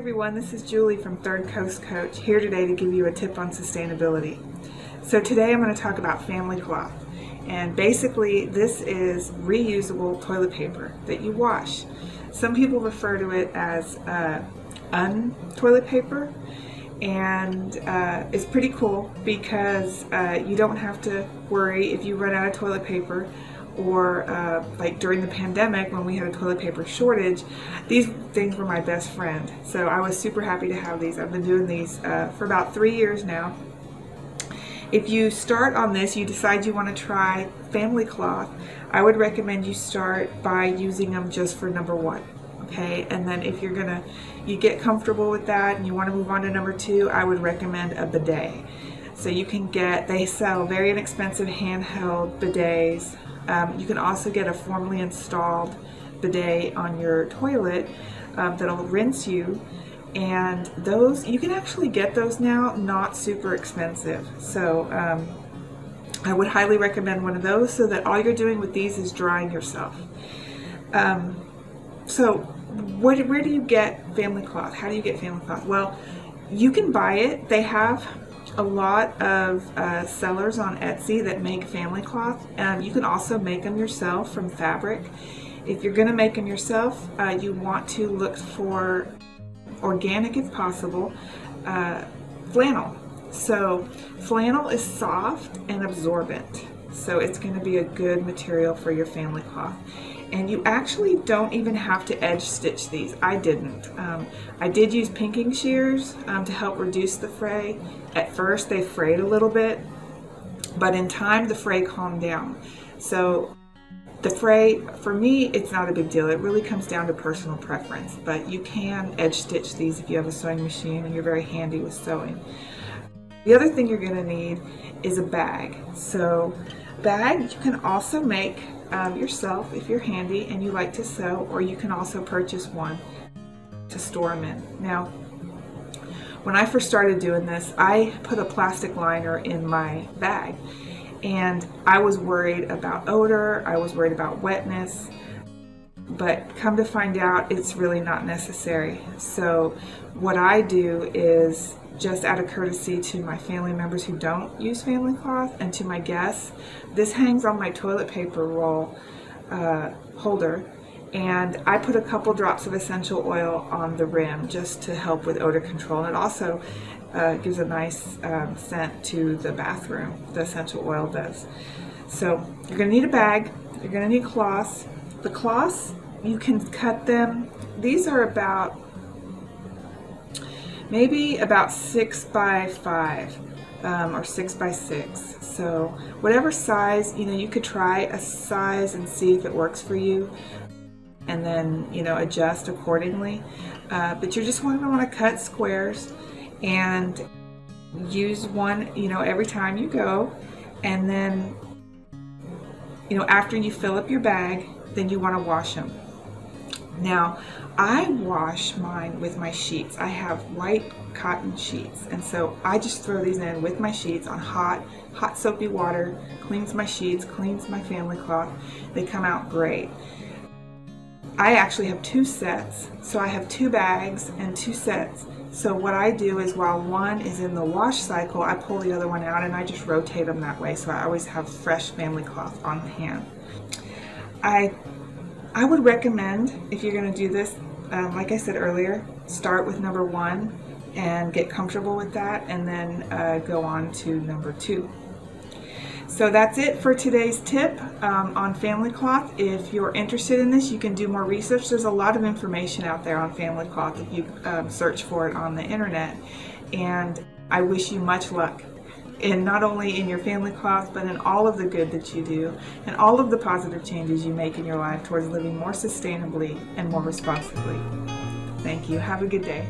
everyone, this is Julie from Third Coast Coach, here today to give you a tip on sustainability. So today I'm going to talk about family cloth, and basically this is reusable toilet paper that you wash. Some people refer to it as un-toilet paper, and it's pretty cool because you don't have to worry if you run out of toilet paper, or like during the pandemic when we had a toilet paper shortage. These things were my best friend, so I was super happy to have these. I've been doing these for about 3 years now. If you start on this, you decide you want to try family cloth, I would recommend you start by using them just for number one. Okay, and then if you get comfortable with that and you want to move on to number two, I would recommend a bidet. So you can they sell very inexpensive handheld bidets. You can also get a formally installed bidet on your toilet that'll rinse you, and those, you can actually get those now, not super expensive. So I would highly recommend one of those, so that all you're doing with these is drying yourself. So where do you get family cloth? How do you get family cloth? Well, you can buy it. They have a lot of sellers on Etsy that make family cloth. You can also make them yourself from fabric. If you're going to make them yourself, you want to look for organic if possible, flannel. So flannel is soft and absorbent, so it's going to be a good material for your family cloth. And you actually don't even have to edge stitch these. I didn't. I did use pinking shears to help reduce the fray. At first they frayed a little bit, but in time the fray calmed down. So the fray, for me, it's not a big deal. It really comes down to personal preference, but you can edge stitch these if you have a sewing machine and you're very handy with sewing. The other thing you're going to need is a bag. So bag you can also make yourself if you're handy and you like to sew, or you can also purchase one to store them in. Now, when I first started doing this, I put a plastic liner in my bag, and I was worried about odor, I was worried about wetness, but come to find out it's really not necessary. So what I do is, just out of courtesy to my family members who don't use family cloth and to my guests, this hangs on my toilet paper roll holder, and I put a couple drops of essential oil on the rim just to help with odor control. And it also gives a nice scent to the bathroom, the essential oil does. So you're going to need a bag, you're going to need cloths. The cloths, you can cut them, these are about maybe about 6 by 5 or 6 by 6. So whatever size, you could try a size and see if it works for you, and then adjust accordingly. But you're just going to want to cut squares and use one every time you go, and then after you fill up your bag, then you want to wash them. Now, I wash mine with my sheets. I have white cotton sheets, and so I just throw these in with my sheets on hot soapy water. Cleans my sheets, cleans my family cloth. They come out great. I actually have 2 sets, so I have 2 bags and 2 sets. So what I do is, while one is in the wash cycle, I pull the other one out and I just rotate them that way, so I always have fresh family cloth on hand. I would recommend, if you're going to do this, like I said earlier, start with number 1 and get comfortable with that, and then go on to number 2. So that's it for today's tip on family cloth. If you're interested in this, you can do more research. There's a lot of information out there on family cloth if you search for it on the internet. And I wish you much luck, and not only in your family cloth, but in all of the good that you do and all of the positive changes you make in your life towards living more sustainably and more responsibly. Thank you. Have a good day.